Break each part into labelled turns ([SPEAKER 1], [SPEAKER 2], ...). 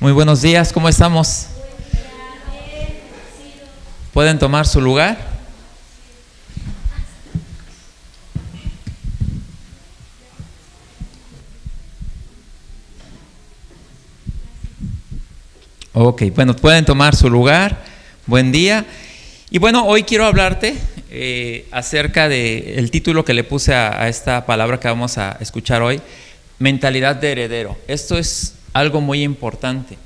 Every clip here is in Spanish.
[SPEAKER 1] Muy buenos días, ¿cómo estamos? ¿Pueden tomar su lugar? Ok, bueno, pueden tomar su lugar. Buen día. Y bueno, hoy quiero hablarte acerca del título que le puse a esta palabra que vamos a escuchar hoy, mentalidad de heredero. Esto es algo muy importante.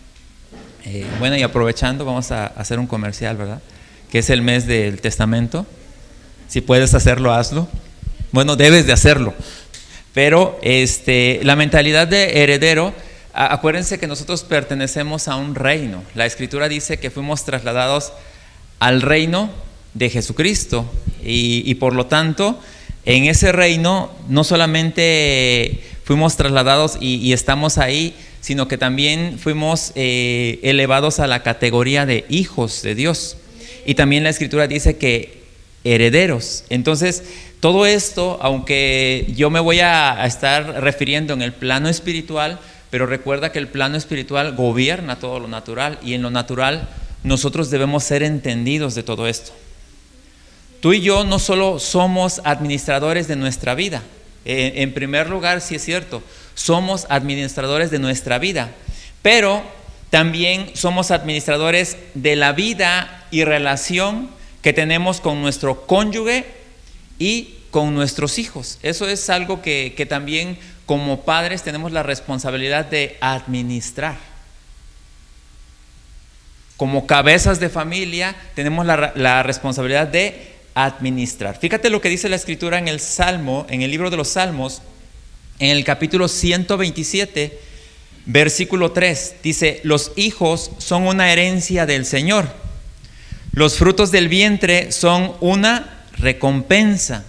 [SPEAKER 1] Bueno, y aprovechando, vamos a hacer un comercial, ¿verdad? Que es el mes del testamento. Si puedes hacerlo, hazlo. Bueno, debes de hacerlo. Pero la mentalidad de heredero, acuérdense que nosotros pertenecemos a un reino. La Escritura dice que fuimos trasladados al reino de Jesucristo y por lo tanto, en ese reino no solamente fuimos trasladados y estamos ahí, sino que también fuimos elevados a la categoría de hijos de Dios. Y también la Escritura dice que herederos. Entonces, todo esto, aunque yo me voy a estar refiriendo en el plano espiritual, pero recuerda que el plano espiritual gobierna todo lo natural, y en lo natural nosotros debemos ser entendidos de todo esto. Tú y yo no solo somos administradores de nuestra vida. En primer lugar, sí es cierto, somos administradores de nuestra vida, pero también somos administradores de la vida y relación que tenemos con nuestro cónyuge y con nuestros hijos. Eso es algo que también como padres tenemos la responsabilidad de administrar. Como cabezas de familia tenemos la responsabilidad de administrar. Fíjate lo que dice la Escritura en el Salmo, en el libro de los Salmos, en el capítulo 127, versículo 3, dice: los hijos son una herencia del Señor, los frutos del vientre son una recompensa.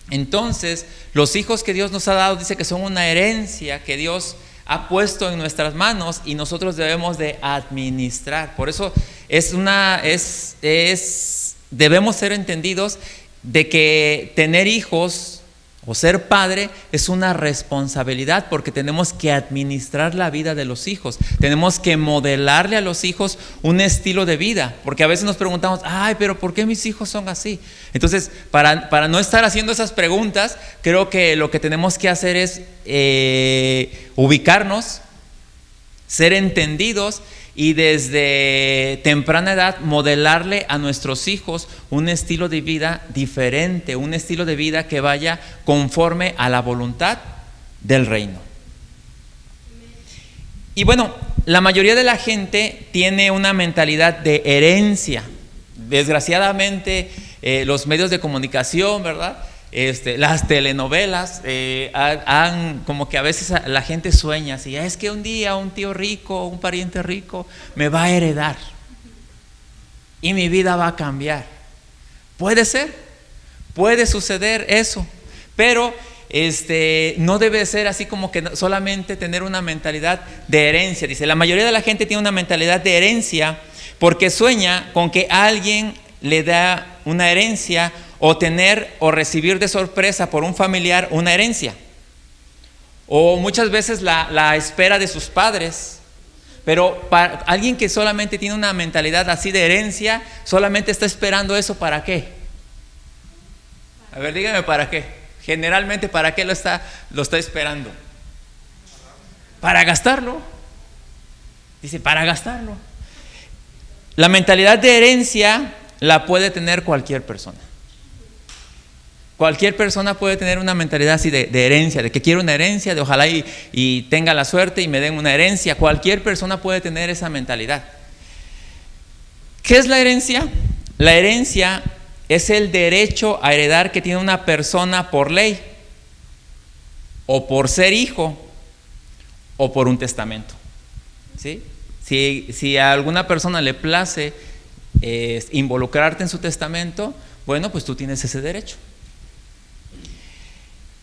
[SPEAKER 1] Entonces, los hijos que Dios nos ha dado, dice que son una herencia que Dios ha puesto en nuestras manos y nosotros debemos de administrar. Por eso debemos ser entendidos de que tener hijos o ser padre es una responsabilidad, porque tenemos que administrar la vida de los hijos. Tenemos que modelarle a los hijos un estilo de vida, porque a veces nos preguntamos: ay, pero ¿por qué mis hijos son así? Entonces, para no estar haciendo esas preguntas, creo que lo que tenemos que hacer es ubicarnos, ser entendidos y desde temprana edad modelarle a nuestros hijos un estilo de vida diferente, un estilo de vida que vaya conforme a la voluntad del reino. Y bueno, la mayoría de la gente tiene una mentalidad de herencia. Desgraciadamente, los medios de comunicación, ¿verdad? Las telenovelas han como que a veces la gente sueña así: es que un día un tío rico, un pariente rico me va a heredar y mi vida va a cambiar. Puede ser, puede suceder eso, pero no debe ser así como que solamente tener una mentalidad de herencia. Dice, la mayoría de la gente tiene una mentalidad de herencia porque sueña con que alguien le da una herencia, o tener o recibir de sorpresa por un familiar una herencia, o muchas veces la espera de sus padres. Pero para alguien que solamente tiene una mentalidad así de herencia, solamente está esperando eso. ¿Para qué? A ver, dígame, ¿para qué? Generalmente, ¿para qué lo está esperando? Para gastarlo. Dice, para gastarlo. La mentalidad de herencia la puede tener cualquier persona. Cualquier persona puede tener una mentalidad así de herencia, de que quiero una herencia, de ojalá y tenga la suerte y me den una herencia. Cualquier persona puede tener esa mentalidad. ¿Qué es la herencia? La herencia es el derecho a heredar que tiene una persona por ley, o por ser hijo, o por un testamento. ¿Sí? Si a alguna persona le place involucrarte en su testamento, bueno, pues tú tienes ese derecho.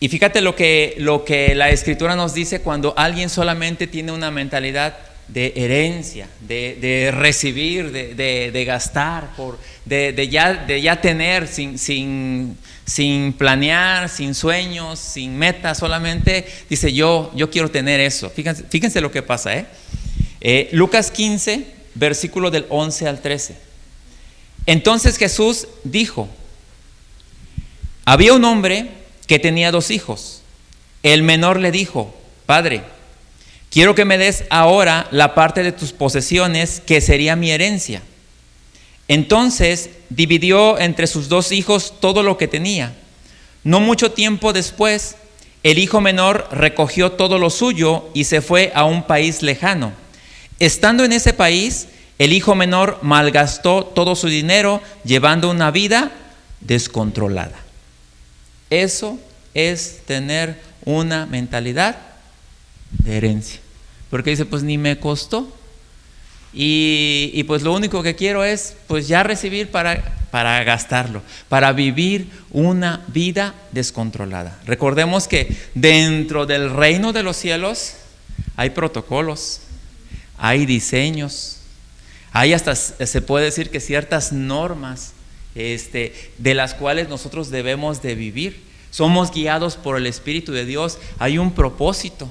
[SPEAKER 1] Y fíjate lo que la Escritura nos dice cuando alguien solamente tiene una mentalidad de herencia, de recibir, de gastar, de ya tener, sin planear, sin sueños, sin metas, solamente dice yo quiero tener eso. Fíjense lo que pasa, Lucas 15, versículo del 11 al 13. Entonces Jesús dijo: había un hombre que tenía 2 hijos. El menor le dijo: Padre, quiero que me des ahora la parte de tus posesiones, que sería mi herencia. Entonces dividió entre sus 2 hijos todo lo que tenía. No mucho tiempo después, el hijo menor recogió todo lo suyo y se fue a un país lejano. Estando en ese país, el hijo menor malgastó todo su dinero llevando una vida descontrolada. Eso es tener una mentalidad de herencia. Porque dice, pues ni me costó. Y pues lo único que quiero es pues ya recibir para gastarlo, para vivir una vida descontrolada. Recordemos que dentro del reino de los cielos hay protocolos, hay diseños, hay hasta, se puede decir que ciertas normas de las cuales nosotros debemos de vivir. Somos guiados por el Espíritu de Dios, hay un propósito.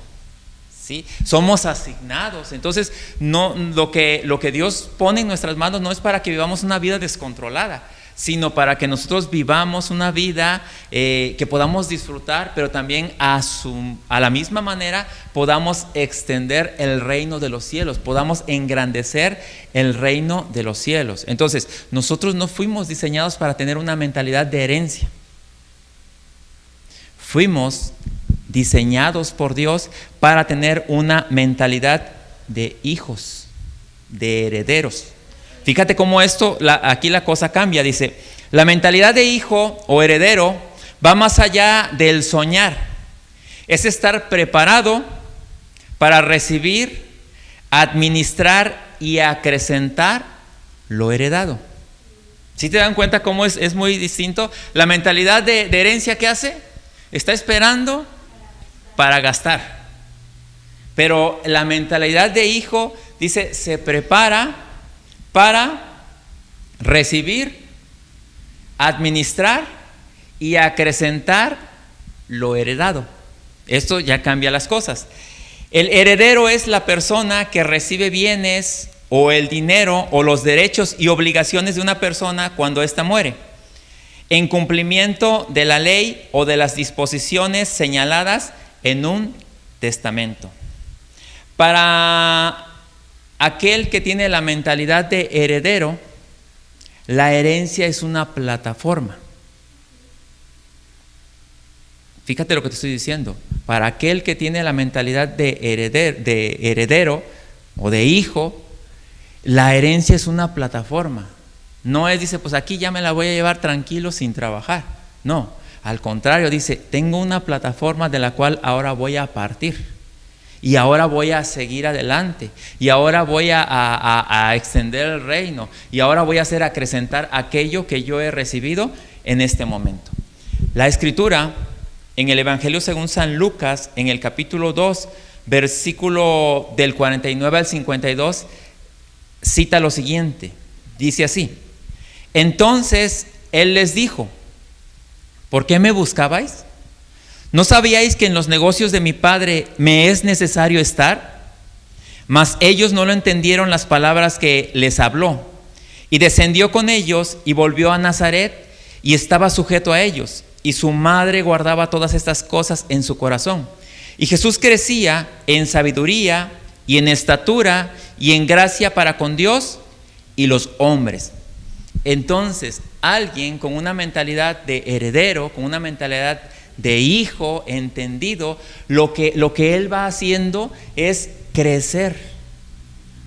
[SPEAKER 1] ¿Sí? Somos asignados. Entonces lo que Dios pone en nuestras manos no es para que vivamos una vida descontrolada, sino para que nosotros vivamos una vida que podamos disfrutar, pero también a la misma manera podamos extender el reino de los cielos, podamos engrandecer el reino de los cielos. Entonces nosotros no fuimos diseñados para tener una mentalidad de herencia. Fuimos diseñados por Dios para tener una mentalidad de hijos, de herederos. Fíjate cómo aquí la cosa cambia. Dice, la mentalidad de hijo o heredero va más allá del soñar. Es estar preparado para recibir, administrar y acrecentar lo heredado. ¿Sí te dan cuenta cómo es muy distinto? La mentalidad de herencia, ¿qué hace? Está esperando para gastar. Pero la mentalidad de hijo dice, se prepara para recibir, administrar y acrecentar lo heredado. Esto ya cambia las cosas. El heredero es la persona que recibe bienes o el dinero o los derechos y obligaciones de una persona cuando ésta muere, en cumplimiento de la ley o de las disposiciones señaladas en un testamento. Para aquel que tiene la mentalidad de heredero, la herencia es una plataforma. Fíjate lo que te estoy diciendo. Para aquel que tiene la mentalidad de heredero o de hijo, la herencia es una plataforma. No es, dice, pues aquí ya me la voy a llevar tranquilo sin trabajar. No, al contrario, dice, tengo una plataforma de la cual ahora voy a partir. Y ahora voy a seguir adelante. Y ahora voy a extender el reino. Y ahora voy a hacer acrecentar aquello que yo he recibido en este momento. La Escritura, en el Evangelio según San Lucas, en el capítulo 2, versículo del 49 al 52, cita lo siguiente. Dice así: entonces Él les dijo, ¿por qué me buscabais? ¿No sabíais que en los negocios de mi Padre me es necesario estar? Mas ellos no lo entendieron las palabras que les habló. Y descendió con ellos y volvió a Nazaret y estaba sujeto a ellos. Y su madre guardaba todas estas cosas en su corazón. Y Jesús crecía en sabiduría y en estatura y en gracia para con Dios y los hombres. Entonces, alguien con una mentalidad de heredero, con una mentalidad de hijo entendido, lo que él va haciendo es crecer.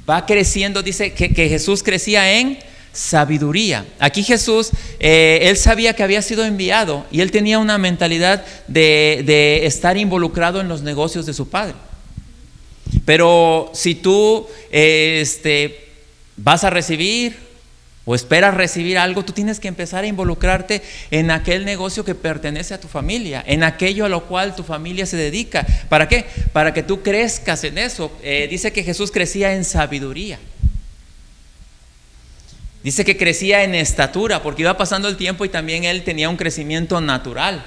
[SPEAKER 1] Va creciendo, dice que Jesús crecía en sabiduría. Aquí Jesús, él sabía que había sido enviado y él tenía una mentalidad de estar involucrado en los negocios de su padre. Pero si tú vas a recibir o esperas recibir algo, tú tienes que empezar a involucrarte en aquel negocio que pertenece a tu familia, en aquello a lo cual tu familia se dedica. ¿Para qué? Para que tú crezcas en eso. Dice que Jesús crecía en sabiduría. Dice que crecía en estatura, porque iba pasando el tiempo y también él tenía un crecimiento natural.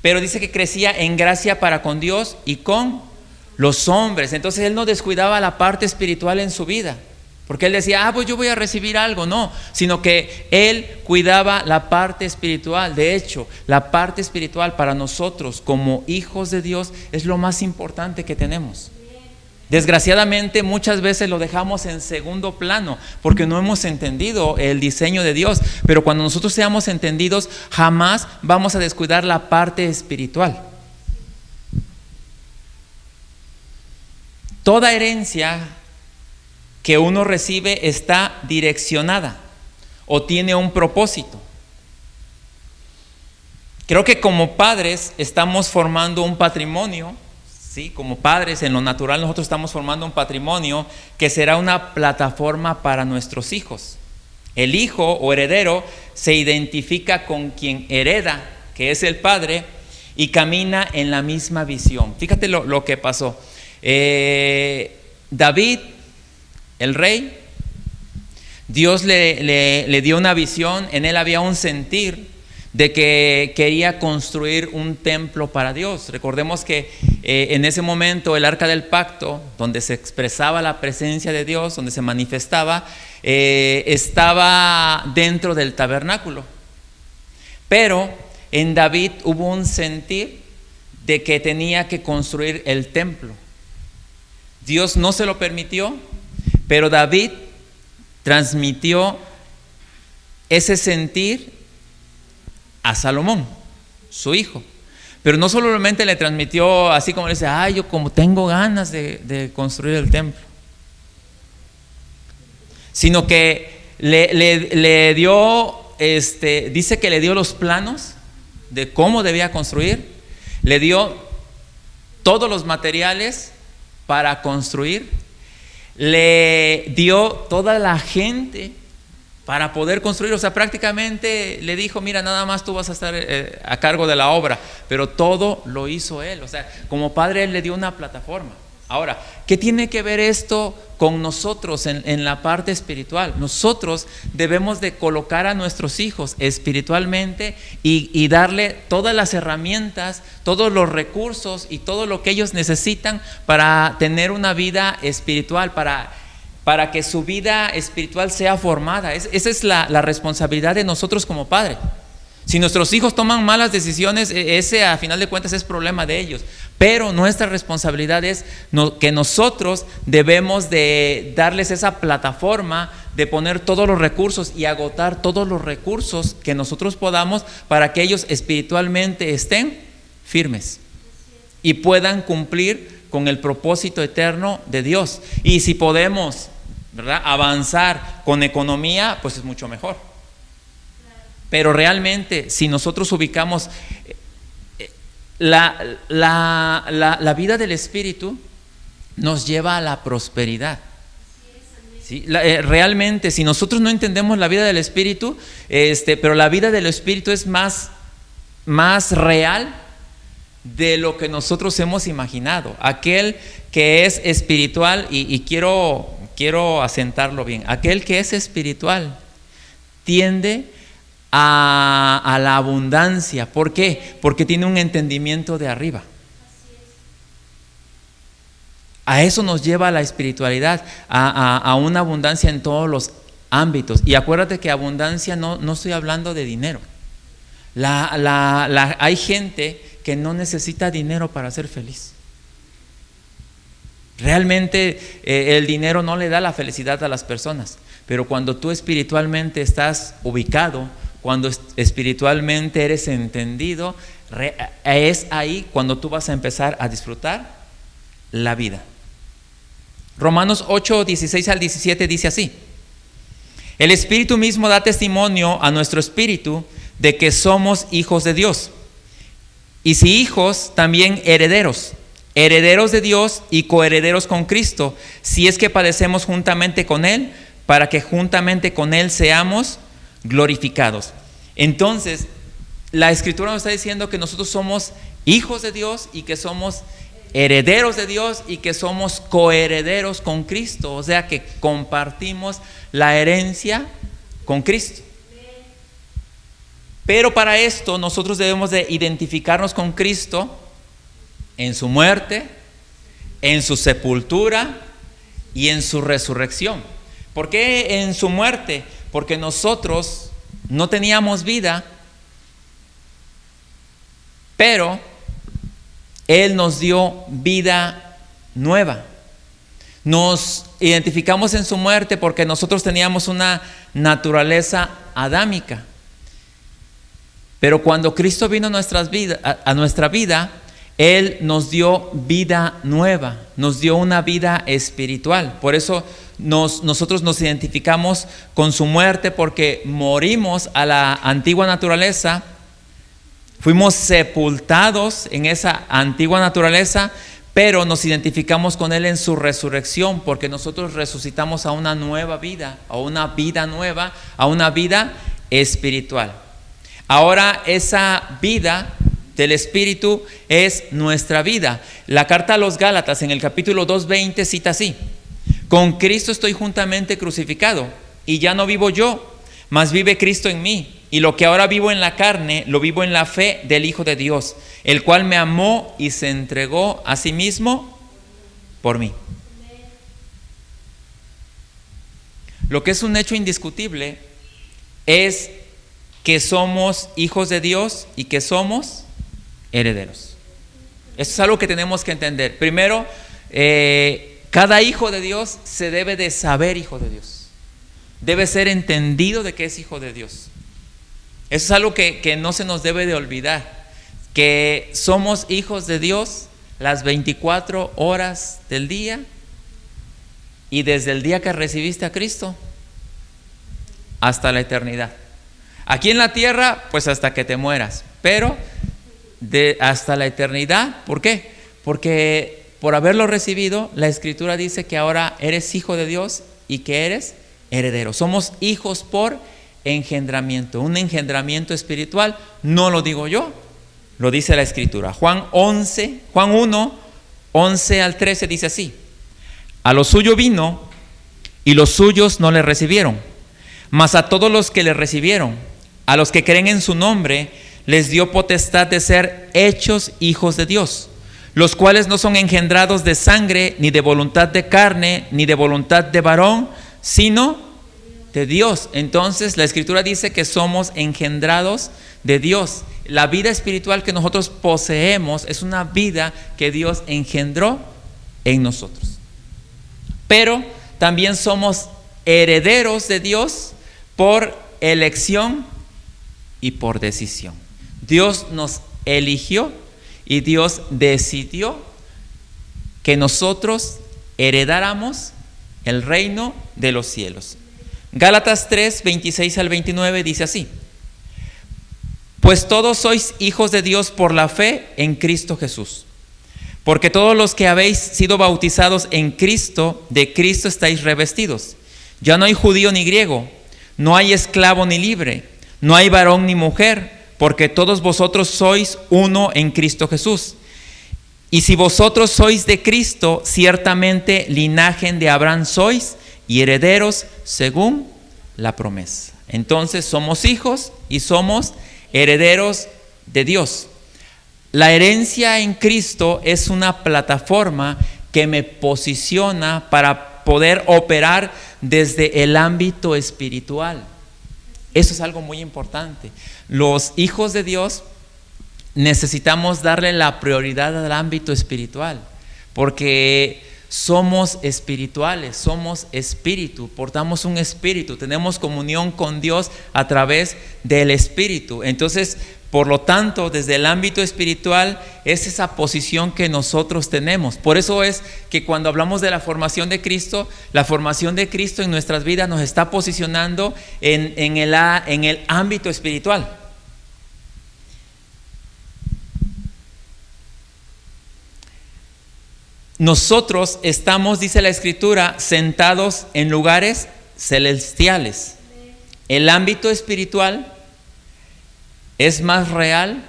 [SPEAKER 1] Pero dice que crecía en gracia para con Dios y con los hombres. Entonces él no descuidaba la parte espiritual en su vida, porque él decía, pues yo voy a recibir algo. No, sino que él cuidaba la parte espiritual. De hecho, la parte espiritual para nosotros como hijos de Dios es lo más importante que tenemos. Desgraciadamente muchas veces lo dejamos en segundo plano porque no hemos entendido el diseño de Dios. Pero cuando nosotros seamos entendidos, jamás vamos a descuidar la parte espiritual. Toda herencia que uno recibe está direccionada o tiene un propósito. Creo que como padres estamos formando un patrimonio. Sí, como padres en lo natural nosotros estamos formando un patrimonio que será una plataforma para nuestros hijos. El hijo o heredero se identifica con quien hereda, que es el padre, y camina en la misma visión. Fíjate lo que pasó. David, el rey, Dios le dio una visión, en él había un sentir de que quería construir un templo para Dios. Recordemos que en ese momento el arca del pacto, donde se expresaba la presencia de Dios, donde se manifestaba, estaba dentro del tabernáculo. Pero en David hubo un sentir de que tenía que construir el templo. Dios no se lo permitió, pero David transmitió ese sentir a Salomón, su hijo. Pero no solamente le transmitió así como le dice, yo como tengo ganas de construir el templo, sino que le dio, dice que le dio los planos de cómo debía construir, le dio todos los materiales para construir, le dio toda la gente para poder construir. O sea, prácticamente le dijo, mira, nada más tú vas a estar a cargo de la obra, pero todo lo hizo él. O sea, como padre él le dio una plataforma. Ahora, ¿qué tiene que ver esto con nosotros en la parte espiritual? Nosotros debemos de colocar a nuestros hijos espiritualmente y darle todas las herramientas, todos los recursos y todo lo que ellos necesitan para tener una vida espiritual, para que su vida espiritual sea formada. Esa es la responsabilidad de nosotros como padres. Si nuestros hijos toman malas decisiones, ese a final de cuentas es problema de ellos. Pero nuestra responsabilidad es que nosotros debemos de darles esa plataforma, de poner todos los recursos y agotar todos los recursos que nosotros podamos para que ellos espiritualmente estén firmes y puedan cumplir con el propósito eterno de Dios. Y si podemos, ¿verdad?, avanzar con economía, pues es mucho mejor. Pero realmente, si nosotros ubicamos la vida del Espíritu, nos lleva a la prosperidad. ¿Sí? Realmente, si nosotros no entendemos la vida del Espíritu, pero la vida del Espíritu es más real de lo que nosotros hemos imaginado. Aquel que es espiritual, y quiero asentarlo bien, aquel que es espiritual tiende a la abundancia. ¿Por qué? Porque tiene un entendimiento de arriba. A eso nos lleva la espiritualidad, a una abundancia en todos los ámbitos. Y acuérdate que abundancia no estoy hablando de dinero. Hay gente que no necesita dinero para ser feliz. Realmente el dinero no le da la felicidad a las personas, pero cuando tú espiritualmente estás ubicado, cuando espiritualmente eres entendido, es ahí cuando tú vas a empezar a disfrutar la vida. Romanos 8, 16 al 17 dice así: el Espíritu mismo da testimonio a nuestro espíritu de que somos hijos de Dios. Y si hijos, también herederos, herederos de Dios y coherederos con Cristo, si es que padecemos juntamente con Él, para que juntamente con Él seamos glorificados. Entonces, la Escritura nos está diciendo que nosotros somos hijos de Dios y que somos herederos de Dios y que somos coherederos con Cristo, o sea que compartimos la herencia con Cristo. Pero para esto nosotros debemos de identificarnos con Cristo en su muerte, en su sepultura y en su resurrección. ¿Por qué en su muerte? Porque nosotros no teníamos vida, pero Él nos dio vida nueva. Nos identificamos en su muerte porque nosotros teníamos una naturaleza adámica. Pero cuando Cristo vino a nuestra vida, Él nos dio vida nueva, nos dio una vida espiritual. Por eso nosotros nos identificamos con su muerte, porque morimos a la antigua naturaleza, fuimos sepultados en esa antigua naturaleza, pero nos identificamos con Él en su resurrección, porque nosotros resucitamos a una nueva vida, a una vida nueva, a una vida espiritual. Ahora esa vida del Espíritu es nuestra vida. La carta a los Gálatas en el capítulo 2:20 cita así: con Cristo estoy juntamente crucificado, y ya no vivo yo, mas vive Cristo en mí. Y lo que ahora vivo en la carne, lo vivo en la fe del Hijo de Dios, el cual me amó y se entregó a sí mismo por mí. Lo que es un hecho indiscutible es que somos hijos de Dios y que somos herederos. Eso es algo que tenemos que entender. Primero, cada hijo de Dios se debe de saber hijo de Dios. Debe ser entendido de que es hijo de Dios. Eso es algo que no se nos debe de olvidar, que somos hijos de Dios las 24 horas del día, y desde el día que recibiste a Cristo hasta la eternidad. Aquí en la tierra, pues hasta que te mueras, pero hasta la eternidad. ¿Por qué? Porque por haberlo recibido, la Escritura dice que ahora eres hijo de Dios y que eres heredero. Somos hijos por engendramiento, un engendramiento espiritual. No lo digo yo, lo dice la Escritura. Juan 1, 11 al 13 dice así: a lo suyo vino y los suyos no le recibieron, mas a todos los que le recibieron, a los que creen en su nombre, les dio potestad de ser hechos hijos de Dios, los cuales no son engendrados de sangre, ni de voluntad de carne, ni de voluntad de varón, sino de Dios. Entonces la Escritura dice que somos engendrados de Dios. La vida espiritual que nosotros poseemos es una vida que Dios engendró en nosotros. Pero también somos herederos de Dios por elección y por decisión. Dios nos eligió y Dios decidió que nosotros heredáramos el reino de los cielos. Gálatas 3, 26 al 29 dice así: pues todos sois hijos de Dios por la fe en Cristo Jesús. Porque todos los que habéis sido bautizados en Cristo, de Cristo estáis revestidos. Ya no hay judío ni griego, no hay esclavo ni libre, no hay varón ni mujer, porque todos vosotros sois uno en Cristo Jesús. Y si vosotros sois de Cristo, ciertamente linaje de Abraham sois y herederos según la promesa. Entonces somos hijos y somos herederos de Dios. La herencia en Cristo es una plataforma que me posiciona para poder operar desde el ámbito espiritual. Eso es algo muy importante. Los hijos de Dios necesitamos darle la prioridad al ámbito espiritual, porque somos espirituales, somos espíritu, portamos un espíritu, tenemos comunión con Dios a través del espíritu. Entonces, por lo tanto, desde el ámbito espiritual es esa posición que nosotros tenemos. Por eso es que cuando hablamos de la formación de Cristo, la formación de Cristo en nuestras vidas nos está posicionando en el ámbito espiritual. Nosotros estamos, dice la Escritura, sentados en lugares celestiales. El ámbito espiritual es más real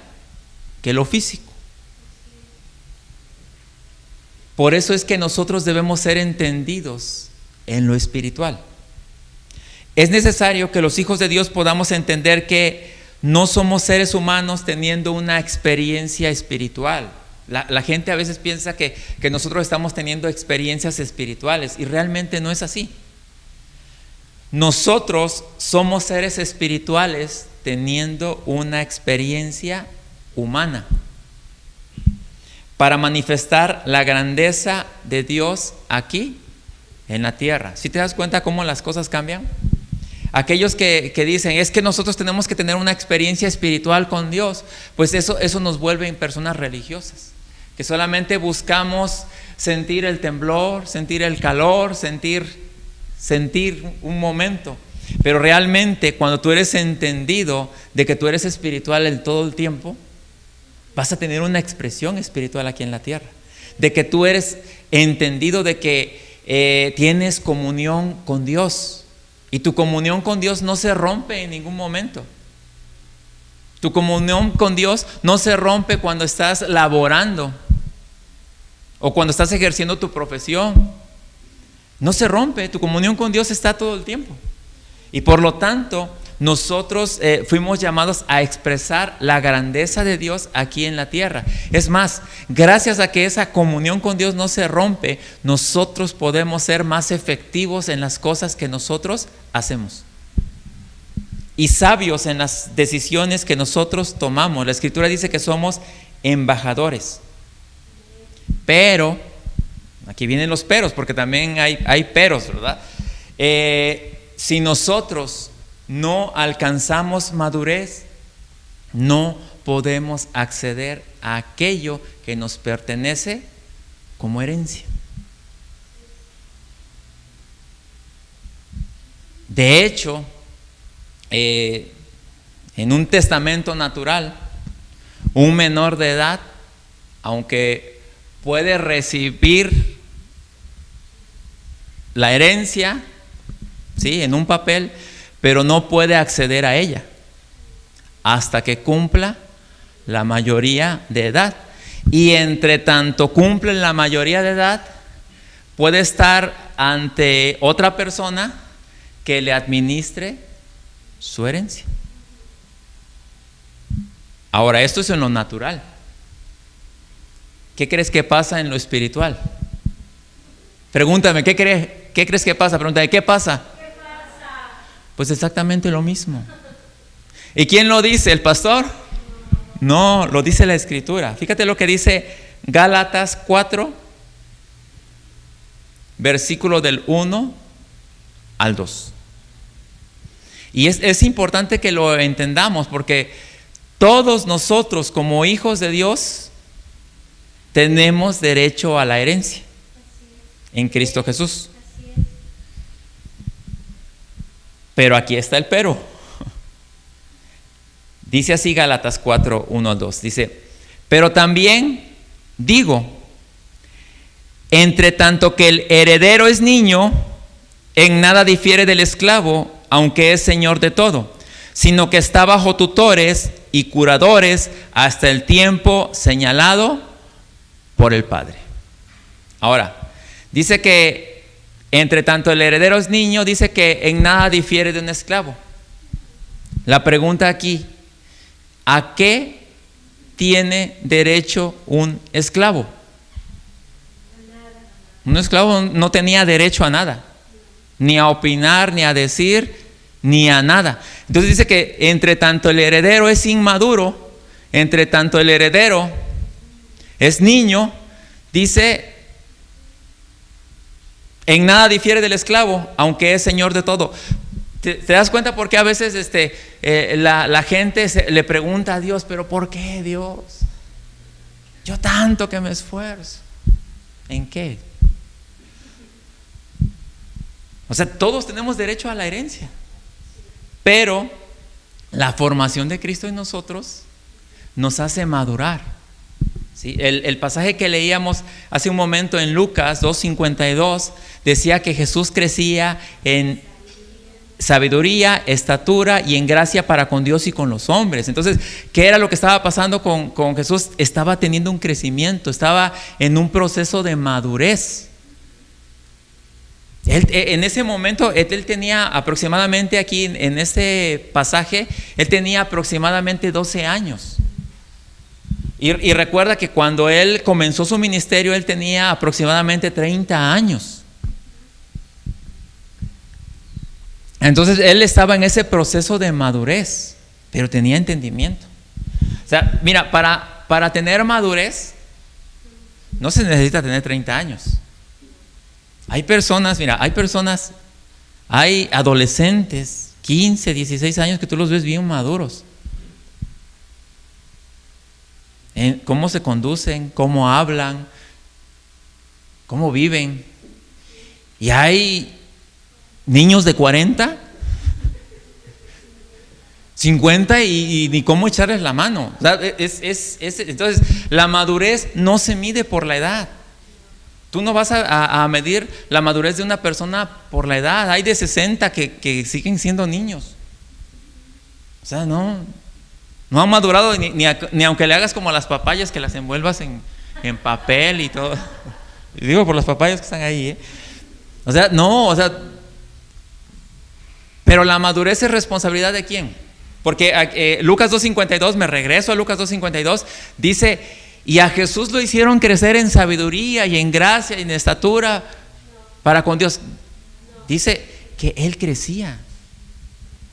[SPEAKER 1] que lo físico. Por eso es que nosotros debemos ser entendidos en lo espiritual. Es necesario que los hijos de Dios podamos entender que no somos seres humanos teniendo una experiencia espiritual. La gente a veces piensa que nosotros estamos teniendo experiencias espirituales y realmente no es así. Nosotros somos seres espirituales teniendo una experiencia humana para manifestar la grandeza de Dios aquí en la tierra. ¿Sí te das cuenta cómo las cosas cambian? Aquellos que dicen, es que nosotros tenemos que tener una experiencia espiritual con Dios, pues eso nos vuelve en personas religiosas, que solamente buscamos sentir el temblor, sentir el calor, sentir un momento. Pero realmente cuando tú eres entendido de que tú eres espiritual el todo el tiempo, vas a tener una expresión espiritual aquí en la tierra. De que tú eres entendido de que tienes comunión con Dios. Y tu comunión con Dios no se rompe en ningún momento. Tu comunión con Dios no se rompe cuando estás laborando o cuando estás ejerciendo tu profesión. No se rompe, tu comunión con Dios está todo el tiempo. Y por lo tanto, nosotros fuimos llamados a expresar la grandeza de Dios aquí en la tierra. Es más, gracias a que esa comunión con Dios no se rompe, nosotros podemos ser más efectivos en las cosas que nosotros hacemos y sabios en las decisiones que nosotros tomamos. La Escritura dice que somos embajadores. Pero, aquí vienen los peros, porque también hay peros, ¿verdad? Si nosotros no alcanzamos madurez, no podemos acceder a aquello que nos pertenece como herencia. De hecho, en un testamento natural, un menor de edad, aunque puede recibir la herencia, ¿sí?, en un papel, pero no puede acceder a ella hasta que cumpla la mayoría de edad. Y entre tanto cumple la mayoría de edad, puede estar ante otra persona que le administre su herencia. Ahora, esto es en lo natural. ¿Qué crees que pasa en lo espiritual? Pregúntame, ¿qué crees que pasa? Pregúntame, ¿qué pasa? Pues exactamente lo mismo. ¿Y quién lo dice? ¿El pastor? No, lo dice la Escritura. Fíjate lo que dice Gálatas 4, versículo del 1 al 2. Y es importante que lo entendamos, porque todos nosotros como hijos de Dios tenemos derecho a la herencia en Cristo Jesús. Pero aquí está el pero. Dice así Gálatas 4, 1 al 2. Dice, pero también digo, entre tanto que el heredero es niño, en nada difiere del esclavo, aunque es señor de todo, sino que está bajo tutores y curadores hasta el tiempo señalado por el Padre. Ahora, dice que entre tanto el heredero es niño, dice que en nada difiere de un esclavo. La pregunta aquí, ¿a qué tiene derecho un esclavo? Un esclavo no tenía derecho a nada, ni a opinar, ni a decir, ni a nada. Entonces dice que entre tanto el heredero es inmaduro, entre tanto el heredero es niño, dice, en nada difiere del esclavo, aunque es señor de todo. ¿Te das cuenta por qué a veces la gente le pregunta a Dios, pero ¿por qué, Dios? Yo tanto que me esfuerzo. ¿En qué? O sea, todos tenemos derecho a la herencia, pero la formación de Cristo en nosotros nos hace madurar. ¿Sí? El pasaje que leíamos hace un momento en Lucas 2:52 decía que Jesús crecía en sabiduría, estatura y en gracia para con Dios y con los hombres. Entonces, ¿qué era lo que estaba pasando con Jesús? Estaba teniendo un crecimiento, estaba en un proceso de madurez. En ese momento, él tenía aproximadamente aquí, en este pasaje, él tenía aproximadamente 12 años. Y recuerda que cuando él comenzó su ministerio, él tenía aproximadamente 30 años. Entonces él estaba en ese proceso de madurez, pero tenía entendimiento. O sea, mira, para tener madurez no se necesita tener 30 años. Hay personas, hay adolescentes, 15, 16 años, que tú los ves bien maduros. En cómo se conducen, cómo hablan, cómo viven. Y hay niños de 40, 50 y ni cómo echarles la mano. O sea, entonces, la madurez no se mide por la edad. Tú no vas a medir la madurez de una persona por la edad. Hay de 60 que siguen siendo niños. O sea, no han madurado ni aunque le hagas como a las papayas, que las envuelvas en papel y todo. Y digo por las papayas que están ahí, O sea, pero la madurez es responsabilidad de quién. Porque Lucas 2:52, me regreso a Lucas 2:52, dice: y a Jesús lo hicieron crecer en sabiduría y en gracia y en estatura para con Dios. Dice que él crecía.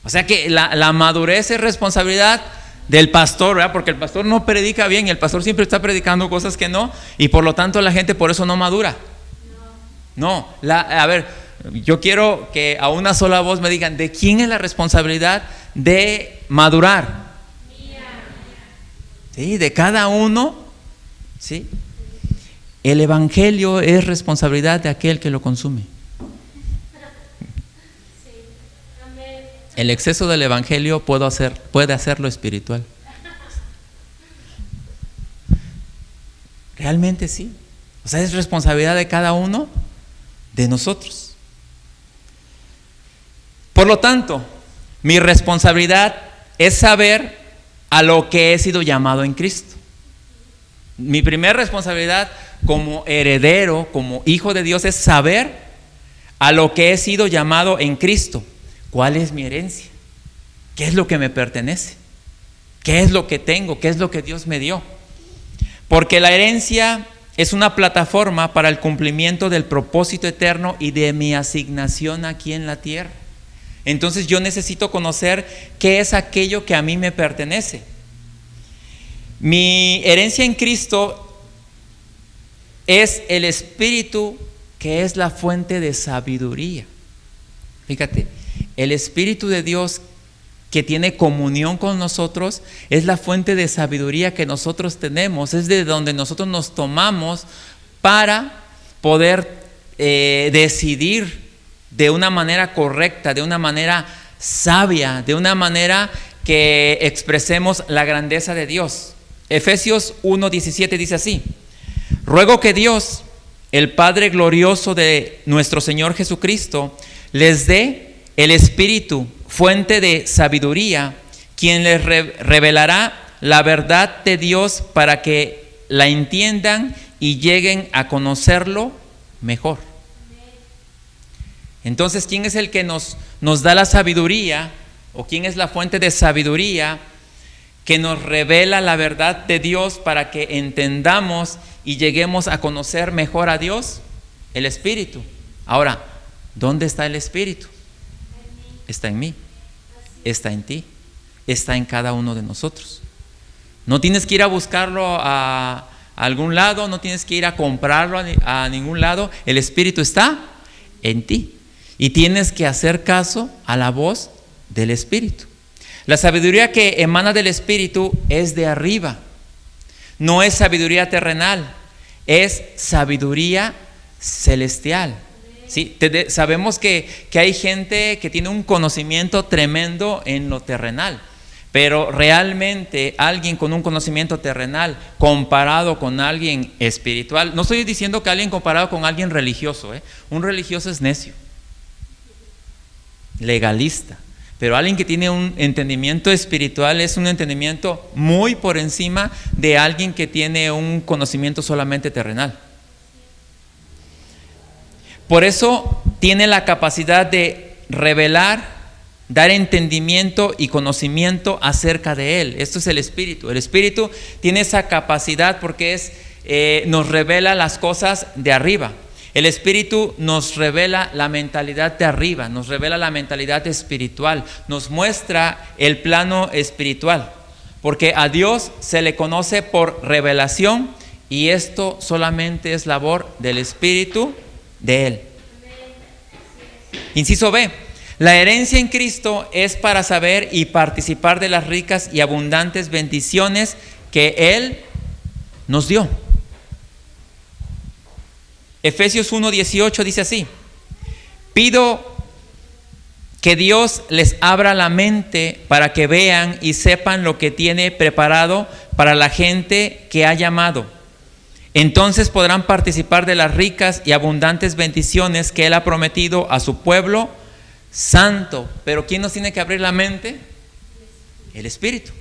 [SPEAKER 1] O sea que la madurez es responsabilidad del pastor, ¿verdad? Porque el pastor no predica bien, y el pastor siempre está predicando cosas que no, y por lo tanto la gente por eso no madura. A ver, yo quiero que a una sola voz me digan: ¿de quién es la responsabilidad de madurar? Sí, de cada uno. ¿Sí? El evangelio es responsabilidad de aquel que lo consume. El exceso del evangelio puede hacerlo espiritual. Realmente sí. O sea, es responsabilidad de cada uno de nosotros. Por lo tanto, mi responsabilidad es saber a lo que he sido llamado en Cristo. Mi primera responsabilidad como heredero, como hijo de Dios, es saber a lo que he sido llamado en Cristo. ¿Cuál es mi herencia? ¿Qué es lo que me pertenece? ¿Qué es lo que tengo? ¿Qué es lo que Dios me dio? Porque la herencia es una plataforma para el cumplimiento del propósito eterno y de mi asignación aquí en la tierra. Entonces yo necesito conocer qué es aquello que a mí me pertenece. Mi herencia en Cristo es el Espíritu, que es la fuente de sabiduría. Fíjate, el Espíritu de Dios que tiene comunión con nosotros es la fuente de sabiduría que nosotros tenemos, es de donde nosotros nos tomamos para poder decidir de una manera correcta, de una manera sabia, de una manera que expresemos la grandeza de Dios. Efesios 1:17 dice así: ruego que Dios, el Padre glorioso de nuestro Señor Jesucristo, les dé el Espíritu, fuente de sabiduría, quien les revelará la verdad de Dios para que la entiendan y lleguen a conocerlo mejor. Entonces, ¿quién es el que nos da la sabiduría? ¿O quién es la fuente de sabiduría que nos revela la verdad de Dios para que entendamos y lleguemos a conocer mejor a Dios? El Espíritu. Ahora, ¿dónde está el Espíritu? Está en mí, está en ti, está en cada uno de nosotros. No tienes que ir a buscarlo a algún lado, no tienes que ir a comprarlo a ningún lado. El Espíritu está en ti y tienes que hacer caso a la voz del Espíritu. La sabiduría que emana del Espíritu es de arriba, no es sabiduría terrenal, es sabiduría celestial. Sí, sabemos que hay gente que tiene un conocimiento tremendo en lo terrenal, pero realmente alguien con un conocimiento terrenal comparado con alguien espiritual, no estoy diciendo que alguien comparado con alguien religioso, un religioso es necio, legalista, pero alguien que tiene un entendimiento espiritual es un entendimiento muy por encima de alguien que tiene un conocimiento solamente terrenal. Por eso tiene la capacidad de revelar dar entendimiento y conocimiento acerca de Él. Esto es el Espíritu. El Espíritu tiene esa capacidad porque nos revela las cosas de arriba. El Espíritu nos revela la mentalidad de arriba, nos revela la mentalidad espiritual, nos muestra el plano espiritual, porque a Dios se le conoce por revelación y esto solamente es labor del Espíritu de Él. Inciso B, la herencia en Cristo es para saber y participar de las ricas y abundantes bendiciones que Él nos dio. Efesios 1:18 dice así: pido que Dios les abra la mente para que vean y sepan lo que tiene preparado para la gente que ha llamado. Entonces podrán participar de las ricas y abundantes bendiciones que Él ha prometido a su pueblo santo. Pero ¿quién nos tiene que abrir la mente? El Espíritu.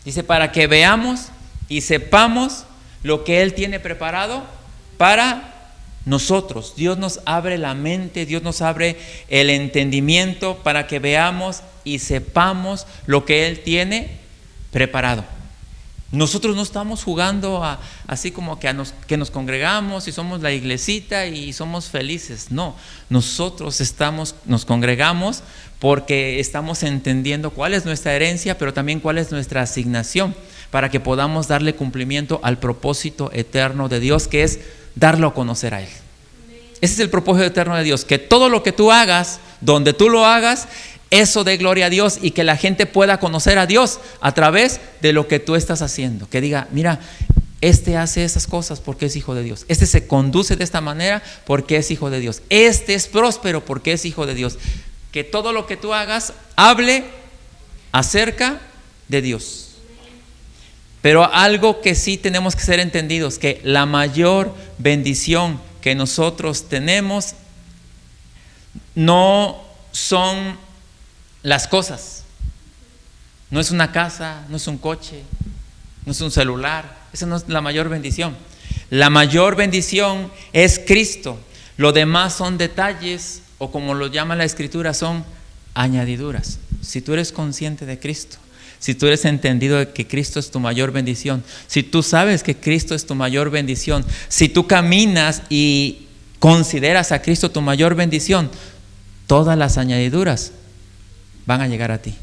[SPEAKER 1] Dice, para que veamos y sepamos lo que Él tiene preparado para nosotros. Dios nos abre la mente, Dios nos abre el entendimiento para que veamos y sepamos lo que Él tiene preparado. Nosotros no estamos jugando así como que nos congregamos y somos la iglesita y somos felices. No, nosotros nos congregamos porque estamos entendiendo cuál es nuestra herencia, pero también cuál es nuestra asignación, para que podamos darle cumplimiento al propósito eterno de Dios, que es darlo a conocer a Él. Ese es el propósito eterno de Dios, que todo lo que tú hagas, donde tú lo hagas, eso dé gloria a Dios y que la gente pueda conocer a Dios a través de lo que tú estás haciendo. Que diga, mira, este hace esas cosas porque es hijo de Dios. Este se conduce de esta manera porque es hijo de Dios. Este es próspero porque es hijo de Dios. Que todo lo que tú hagas hable acerca de Dios. Pero algo que sí tenemos que ser entendidos, que la mayor bendición que nosotros tenemos no son las cosas. No es una casa, no es un coche, no es un celular. Esa no es la mayor bendición. La mayor bendición es Cristo. Lo demás son detalles, o como lo llama la Escritura, son añadiduras. Si tú eres consciente de Cristo, si tú eres entendido de que Cristo es tu mayor bendición, si tú sabes que Cristo es tu mayor bendición, si tú caminas y consideras a Cristo tu mayor bendición, todas las añadiduras van a llegar a ti,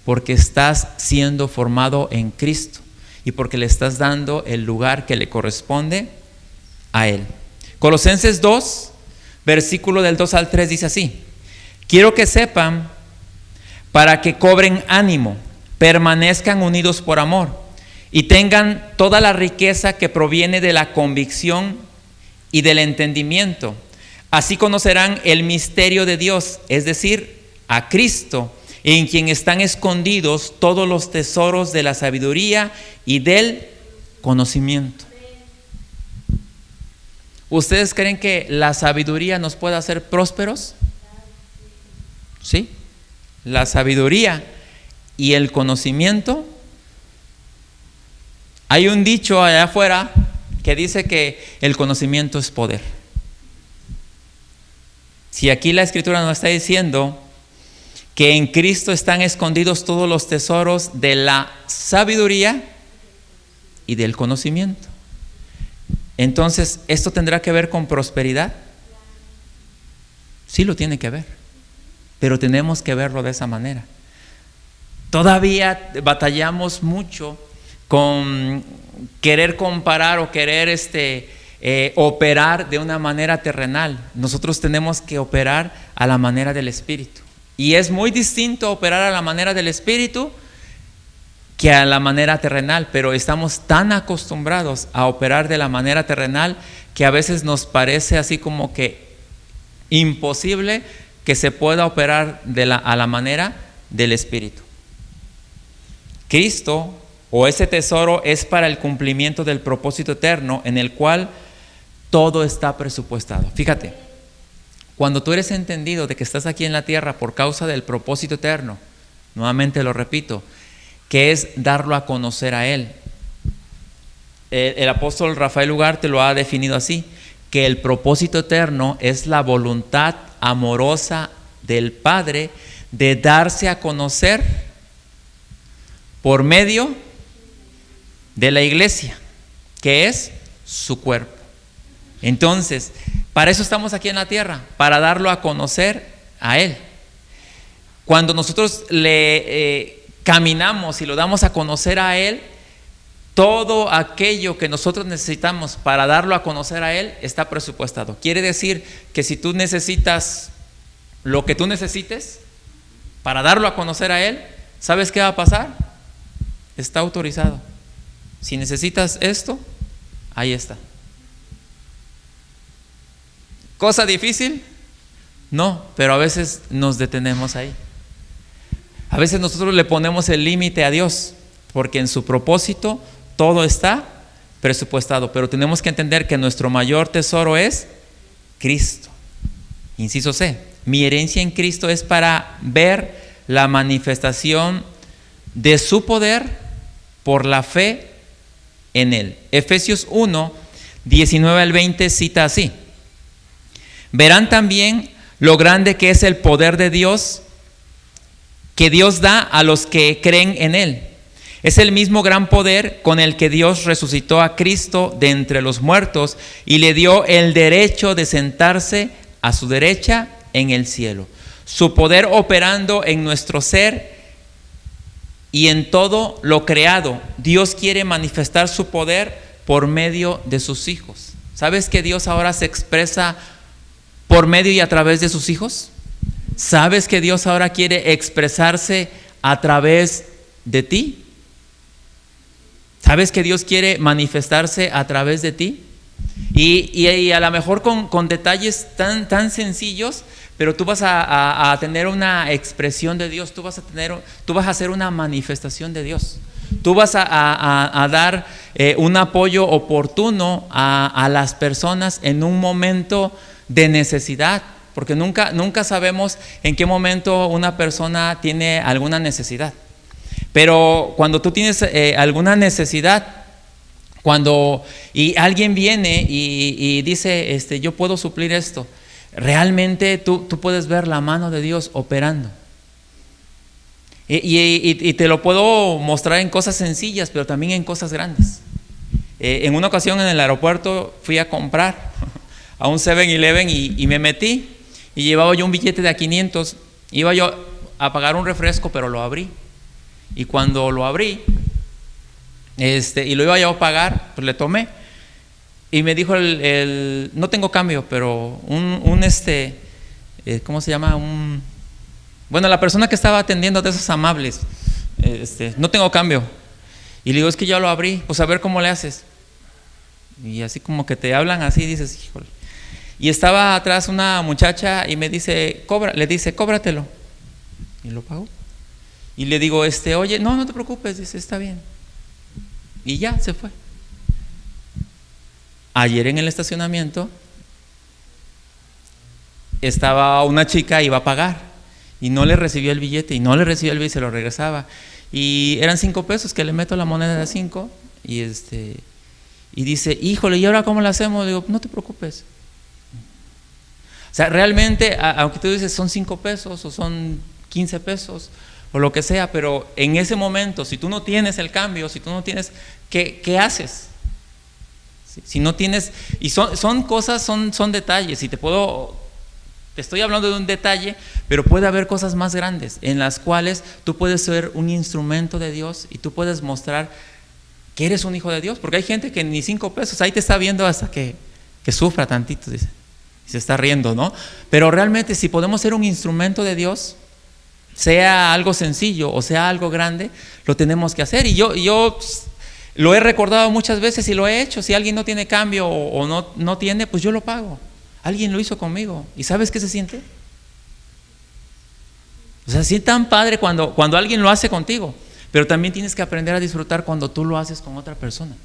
[SPEAKER 1] porque estás siendo formado en Cristo y porque le estás dando el lugar que le corresponde a Él. Colosenses 2, versículo del 2 al 3 dice así: quiero que sepan, para que cobren ánimo, permanezcan unidos por amor y tengan toda la riqueza que proviene de la convicción y del entendimiento. Así conocerán el misterio de Dios, es decir, a Cristo, en quien están escondidos todos los tesoros de la sabiduría y del conocimiento. ¿Ustedes creen que la sabiduría nos puede hacer prósperos? ¿Sí? La sabiduría y el conocimiento. Hay un dicho allá afuera que dice que el conocimiento es poder. Si aquí la Escritura nos está diciendo que en Cristo están escondidos todos los tesoros de la sabiduría y del conocimiento, entonces, ¿esto tendrá que ver con prosperidad? Sí lo tiene que ver, pero tenemos que verlo de esa manera. Todavía batallamos mucho con querer comparar o querer operar de una manera terrenal. Nosotros tenemos que operar a la manera del Espíritu. Y es muy distinto operar a la manera del Espíritu que a la manera terrenal, pero estamos tan acostumbrados a operar de la manera terrenal que a veces nos parece así como que imposible que se pueda operar a la manera del Espíritu. Cristo, o ese tesoro, es para el cumplimiento del propósito eterno en el cual todo está presupuestado. Fíjate, cuando tú eres entendido de que estás aquí en la tierra por causa del propósito eterno, nuevamente lo repito, que es darlo a conocer a Él. El apóstol Rafael Ugarte lo ha definido así, que el propósito eterno es la voluntad amorosa del Padre de darse a conocer por medio de la iglesia, que es su cuerpo. Entonces, para eso estamos aquí en la tierra, para darlo a conocer a Él. Cuando nosotros le caminamos y lo damos a conocer a Él, todo aquello que nosotros necesitamos para darlo a conocer a Él está presupuestado. Quiere decir que si tú necesitas lo que tú necesites para darlo a conocer a Él, ¿sabes qué va a pasar? Está autorizado. Si necesitas esto, ahí está. ¿Cosa difícil? No, pero a veces nos detenemos ahí. A veces nosotros le ponemos el límite a Dios, porque en su propósito todo está presupuestado, pero tenemos que entender que nuestro mayor tesoro es Cristo. Inciso C, mi herencia en Cristo es para ver la manifestación de su poder por la fe en Él. Efesios 1, 19 al 20 cita así: verán también lo grande que es el poder de Dios, que Dios da a los que creen en Él. Es el mismo gran poder con el que Dios resucitó a Cristo de entre los muertos y le dio el derecho de sentarse a su derecha en el cielo. Su poder operando en nuestro ser y en todo lo creado. Dios quiere manifestar su poder por medio de sus hijos. ¿Sabes que Dios ahora se expresa por medio y a través de sus hijos? ¿Sabes que Dios ahora quiere expresarse a través de ti? ¿Sabes que Dios quiere manifestarse a través de ti? Y a lo mejor con detalles tan sencillos, pero tú vas a tener una expresión de Dios, tú vas a hacer una manifestación de Dios. Tú vas a dar un apoyo oportuno a las personas en un momento de necesidad, porque nunca sabemos en qué momento una persona tiene alguna necesidad. Pero cuando tú tienes alguna necesidad, y alguien viene y dice, yo puedo suplir esto, realmente tú puedes ver la mano de Dios operando. Y te lo puedo mostrar en cosas sencillas, pero también en cosas grandes. En una ocasión en el aeropuerto fui a comprar a un 7-Eleven y me metí y llevaba yo un billete de a 500. Iba yo a pagar un refresco, pero lo abrí. Y cuando lo abrí, y lo iba yo a pagar, pues le tomé. Y me dijo no tengo cambio, pero ¿cómo se llama? Bueno, la persona que estaba atendiendo, de esos amables, no tengo cambio. Y le digo, es que yo lo abrí, pues a ver cómo le haces. Y así como que te hablan así, dices, híjole. Y estaba atrás una muchacha y me dice, le dice, cóbratelo. Y lo pagó. Y le digo, oye, no te preocupes, dice, está bien. Y ya, se fue. Ayer en el estacionamiento estaba una chica, iba a pagar y no le recibió el billete, y se lo regresaba. Y eran 5 pesos que le meto la moneda de 5 y dice, híjole, ¿y ahora cómo lo hacemos? Digo, no te preocupes. O sea, realmente, aunque tú dices son 5 pesos o son 15 pesos o lo que sea, pero en ese momento, si tú no tienes el cambio, si tú no tienes, ¿qué haces? Si no tienes, y son cosas, son detalles, y te estoy hablando de un detalle, pero puede haber cosas más grandes en las cuales tú puedes ser un instrumento de Dios y tú puedes mostrar que eres un hijo de Dios, porque hay gente que ni 5 pesos, ahí te está viendo hasta que sufra tantito, dice, y se está riendo, ¿no? Pero realmente si podemos ser un instrumento de Dios, sea algo sencillo o sea algo grande, lo tenemos que hacer. Y yo lo he recordado muchas veces y lo he hecho. Si alguien no tiene cambio o no tiene, pues yo lo pago. Alguien lo hizo conmigo. ¿Y sabes qué se siente? O sea, siente tan padre cuando alguien lo hace contigo, pero también tienes que aprender a disfrutar cuando tú lo haces con otra persona,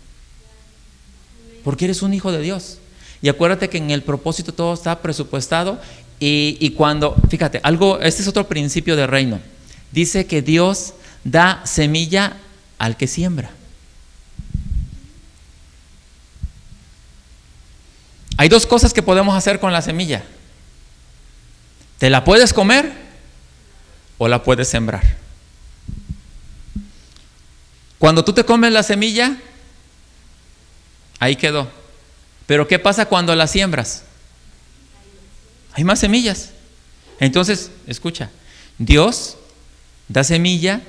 [SPEAKER 1] porque eres un hijo de Dios. Y acuérdate que en el propósito todo está presupuestado. Y cuando, fíjate, este es otro principio de reino. Dice que Dios da semilla al que siembra. Hay 2 cosas que podemos hacer con la semilla. Te la puedes comer o la puedes sembrar. Cuando tú te comes la semilla, ahí quedó. Pero ¿qué pasa cuando la siembras? Hay más semillas. Entonces, escucha, Dios da semilla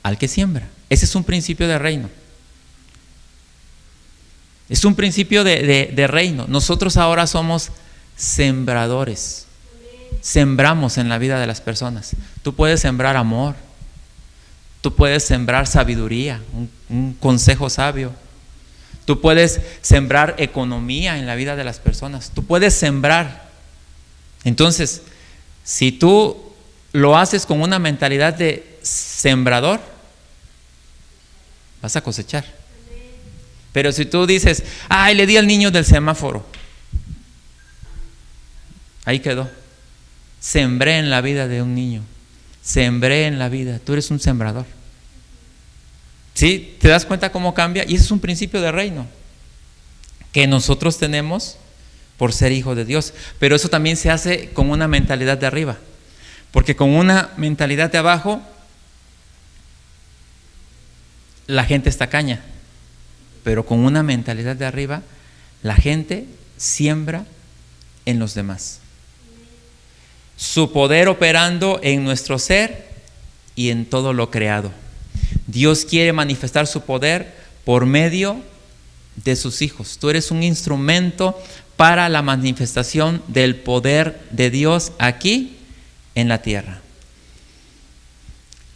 [SPEAKER 1] al que siembra. Ese es un principio de reino. Es un principio de reino. Nosotros ahora somos sembradores. Sembramos en la vida de las personas. Tú puedes sembrar amor. Tú puedes sembrar sabiduría, un consejo sabio. Tú puedes sembrar economía en la vida de las personas. Tú puedes sembrar. Entonces, si tú lo haces con una mentalidad de sembrador, vas a cosechar. Pero si tú dices, ay, le di al niño del semáforo, ahí quedó. Sembré en la vida de un niño. Sembré en la vida. Tú eres un sembrador. ¿Sí? ¿Te das cuenta cómo cambia? Y ese es un principio de reino que nosotros tenemos por ser hijos de Dios. Pero eso también se hace con una mentalidad de arriba. Porque con una mentalidad de abajo, la gente está tacaña. Pero con una mentalidad de arriba, la gente siembra en los demás. Su poder operando en nuestro ser y en todo lo creado. Dios quiere manifestar su poder por medio de sus hijos. Tú eres un instrumento para la manifestación del poder de Dios aquí en la tierra.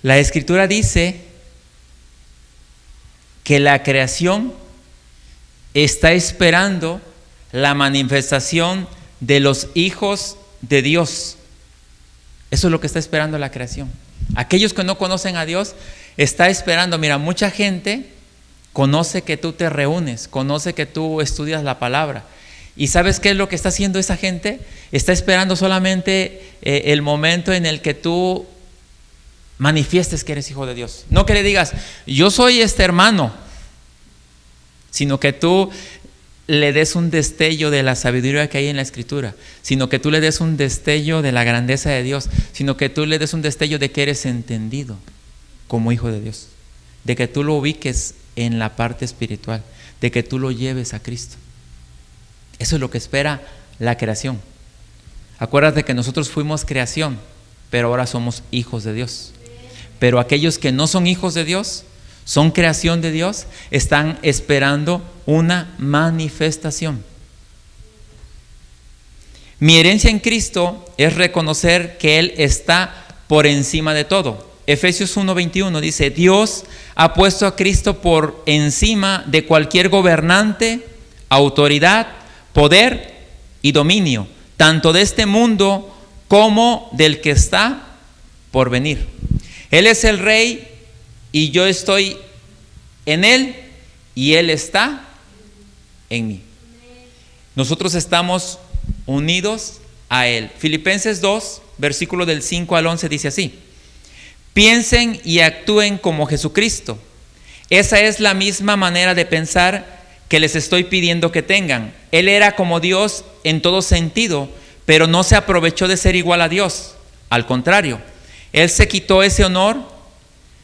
[SPEAKER 1] La Escritura dice que la creación está esperando la manifestación de los hijos de Dios. Eso es lo que está esperando la creación. Aquellos que no conocen a Dios está esperando. Mira, mucha gente conoce que tú te reúnes, conoce que tú estudias la palabra. ¿Y sabes qué es lo que está haciendo esa gente? Está esperando solamente el momento en el que tú manifiestes que eres hijo de Dios. No que le digas, yo soy este hermano, sino que tú le des un destello de la sabiduría que hay en la Escritura, sino que tú le des un destello de la grandeza de Dios, sino que tú le des un destello de que eres entendido como hijo de Dios, de que tú lo ubiques en la parte espiritual, de que tú lo lleves a Cristo. Eso es lo que espera la creación. Acuérdate que nosotros fuimos creación, pero ahora somos hijos de Dios. Pero aquellos que no son hijos de Dios, son creación de Dios, están esperando una manifestación. Mi herencia en Cristo es reconocer que Él está por encima de todo. Efesios 1:21 dice, Dios ha puesto a Cristo por encima de cualquier gobernante, autoridad, poder y dominio, tanto de este mundo como del que está por venir. Él es el Rey y yo estoy en Él y Él está en mí. Nosotros estamos unidos a Él. Filipenses 2, versículo del 5 al 11 dice así: piensen y actúen como Jesucristo. Esa es la misma manera de pensar que les estoy pidiendo que tengan. Él era como Dios en todo sentido, pero no se aprovechó de ser igual a Dios. Al contrario, Él se quitó ese honor,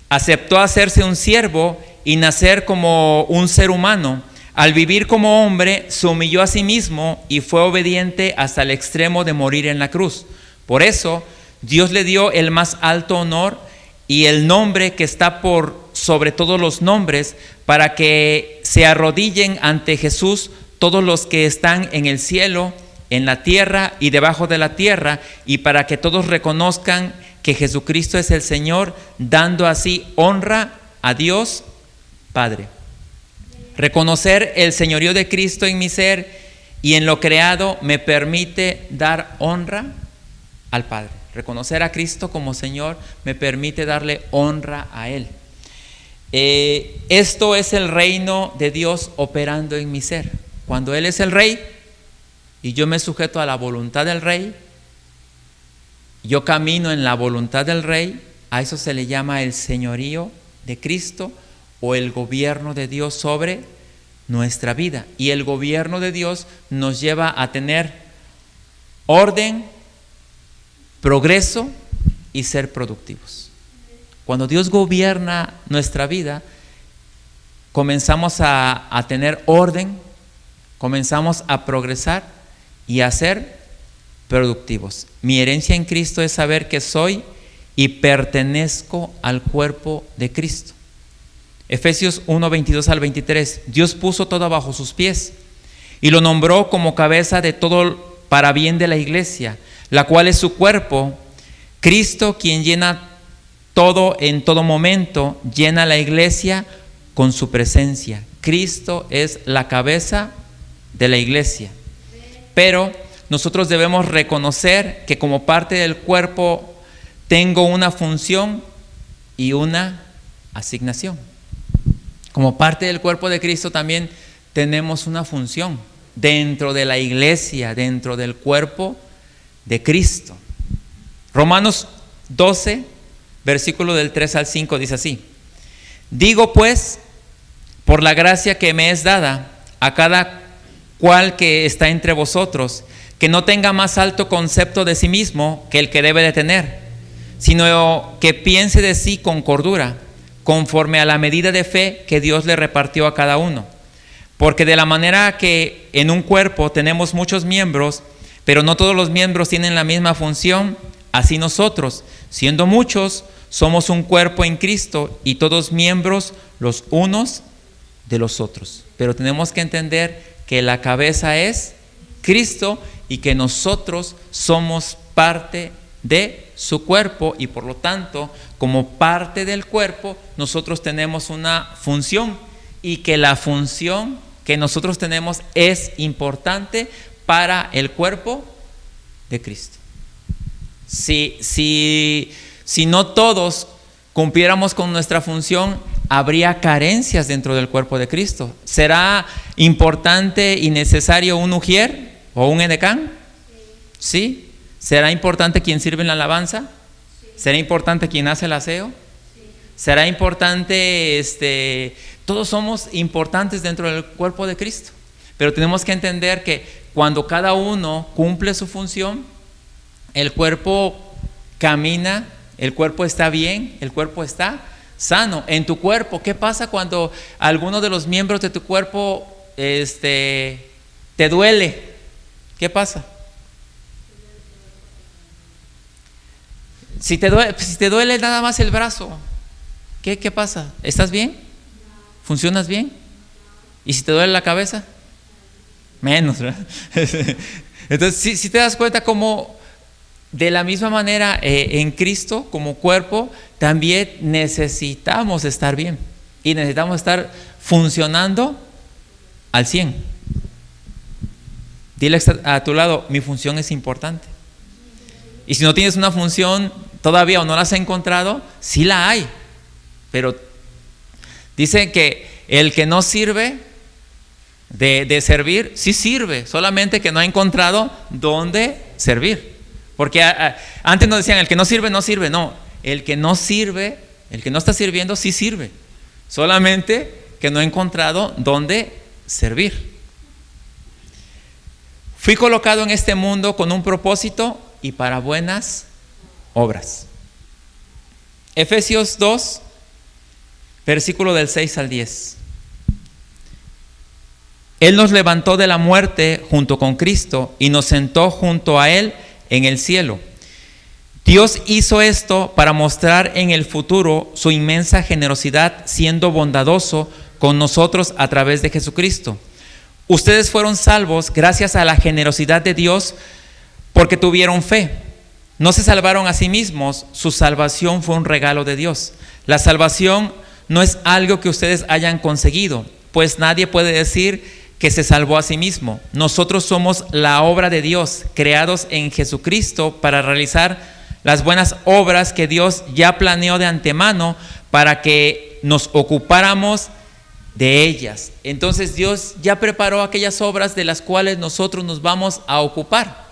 [SPEAKER 1] aceptó hacerse un siervo y nacer como un ser humano. Al vivir como hombre, se humilló a sí mismo y fue obediente hasta el extremo de morir en la cruz. Por eso, Dios le dio el más alto honor y el nombre que está por sobre todos los nombres, para que se arrodillen ante Jesús todos los que están en el cielo, en la tierra y debajo de la tierra, y para que todos reconozcan que Jesucristo es el Señor, dando así honra a Dios Padre. Reconocer el señorío de Cristo en mi ser y en lo creado me permite dar honra al Padre. Reconocer a Cristo como Señor me permite darle honra a Él. Esto es el reino de Dios operando en mi ser. Cuando Él es el Rey y yo me sujeto a la voluntad del Rey, yo camino en la voluntad del Rey, a eso se le llama el señorío de Cristo o el gobierno de Dios sobre nuestra vida. Y el gobierno de Dios nos lleva a tener orden, progreso y ser productivos. Cuando Dios gobierna nuestra vida, comenzamos a tener orden, comenzamos a progresar y a ser productivos. Mi herencia en Cristo es saber que soy y pertenezco al cuerpo de Cristo. Efesios 1, 22 al 23. Dios puso todo bajo sus pies y lo nombró como cabeza de todo para bien de la iglesia, la cual es su cuerpo. Cristo, quien llena todo en todo momento, llena la iglesia con su presencia. Cristo es la cabeza de la iglesia. Pero nosotros debemos reconocer que como parte del cuerpo tengo una función y una asignación. Como parte del cuerpo de Cristo también tenemos una función dentro de la iglesia, dentro del cuerpo de Cristo. Romanos 12, versículo del 3 al 5 dice así: digo pues, por la gracia que me es dada, a cada cual que está entre vosotros, que no tenga más alto concepto de sí mismo que el que debe de tener, sino que piense de sí con cordura, conforme a la medida de fe que Dios le repartió a cada uno. Porque de la manera que en un cuerpo tenemos muchos miembros, pero no todos los miembros tienen la misma función, así nosotros, siendo muchos, somos un cuerpo en Cristo y todos miembros los unos de los otros. Pero tenemos que entender que la cabeza es Cristo y que nosotros somos parte de su cuerpo y por lo tanto, como parte del cuerpo, nosotros tenemos una función y que la función que nosotros tenemos es importante para el cuerpo de Cristo. Si no todos cumpliéramos con nuestra función, habría carencias dentro del cuerpo de Cristo. ¿Será importante y necesario un ujier o un edecán? ¿Sí? ¿Será importante quien sirve en la alabanza? ¿Será importante quien hace el aseo? ¿Será importante, todos somos importantes dentro del cuerpo de Cristo? Pero tenemos que entender que cuando cada uno cumple su función, el cuerpo camina, el cuerpo está bien, el cuerpo está sano. En tu cuerpo, ¿qué pasa cuando alguno de los miembros de tu cuerpo te duele? ¿Qué pasa? Si te duele nada más el brazo, ¿qué pasa? ¿Estás bien? ¿Funcionas bien? ¿Y si te duele la cabeza? Menos, ¿verdad? Entonces, si te das cuenta como de la misma manera en Cristo como cuerpo, también necesitamos estar bien y necesitamos estar funcionando al 100. Dile a tu lado, mi función es importante. Y si no tienes una función todavía o no la has encontrado, sí la hay. Pero dice que el que no sirve de servir, sí sirve, solamente que no ha encontrado dónde servir. Porque antes nos decían, el que no sirve, no sirve. No, el que no sirve, el que no está sirviendo, sí sirve. Solamente que no ha encontrado dónde servir. Fui colocado en este mundo con un propósito y para buenas obras. Efesios 2, versículo del 6 al 10. Él nos levantó de la muerte junto con Cristo y nos sentó junto a Él en el cielo. Dios hizo esto para mostrar en el futuro su inmensa generosidad, siendo bondadoso con nosotros a través de Jesucristo. Ustedes fueron salvos gracias a la generosidad de Dios porque tuvieron fe. No se salvaron a sí mismos, su salvación fue un regalo de Dios. La salvación no es algo que ustedes hayan conseguido, pues nadie puede decir que se salvó a sí mismo. Nosotros somos la obra de Dios, creados en Jesucristo para realizar las buenas obras que Dios ya planeó de antemano para que nos ocupáramos de ellas. Entonces Dios ya preparó aquellas obras de las cuales nosotros nos vamos a ocupar.